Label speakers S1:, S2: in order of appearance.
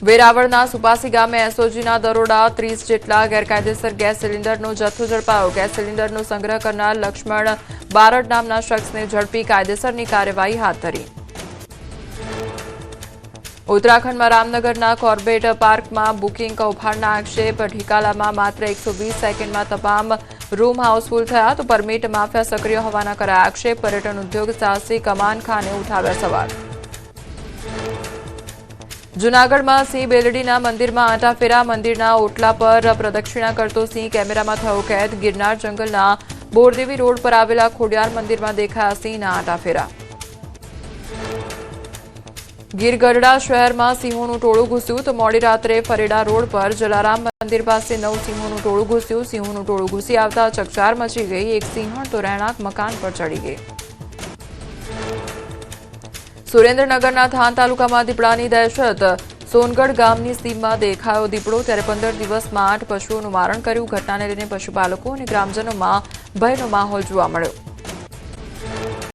S1: વેરાવળના સુપાસી ગામે એસઓજીના દરોડા 30 જેટલા ગેરકાયદેસર ગેસ સિલિન્ડરનો જથ્થો ઝડપાયો। ગેસ સિલિન્ડરનો સંગ્રહ કરનાર લક્ષ્મણ બારડ નામના શખ્સને ઝડપી કાયદેસરની કાર્યવાહી હાથ ધરી। ઉત્તરાખંડમાં રામનગરના કોર્બેટ પાર્કમાં બુકિંગ કૌભાંડના આક્ષેપ। ઢીકાલામાં માત્ર 120 સેકન્ડમાં તમામ રૂમ હાઉસફુલ થયા તો પરમિટ માફિયા સક્રિય હોવાના કરાયા આક્ષેપ। પર્યટન ઉદ્યોગ સાહસિક અમાન ખાને ઉઠાવ્યા સવાલ। જૂનાગઢમાં સિંહ બેલડીના મંદિરમાં આંટાફેરા। મંદિરના ઓટલા પર પ્રદક્ષિણા કરતો સિંહ કેમેરામાં થયો કેદ। ગિરનાર જંગલના બોરદેવી રોડ પર આવેલા ખોડિયાર મંદિરમાં દેખાયા સિંહના આંટાફેરા। ગીર ગઢડા શહેરમાં સિંહોનું ટોળું ઘૂસ્યું તો મોડી રાત્રે ફરેડા રોડ પર જલારામ મંદિર પાસે 9 સિંહોનું ટોળું ઘૂસ્યું। સિંહોનું ટોળું ઘૂસી આવતા ચકચાર મચી ગઈ। એક સિંહણ તો રહેણાંક મકાન પર ચડી ગઈ। સુરેન્દ્રનગરના થાન તાલુકામાં દીપડાની દહેશત। સોનગઢ ગામની સીમમાં દેખાયો દીપડો ત્યારે 15 દિવસમાં 8 પશુઓનું મારણ કર્યું। ઘટનાને લઈને પશુપાલકો અને ગ્રામજનોમાં ભયનો માહોલ જોવા મળ્યો।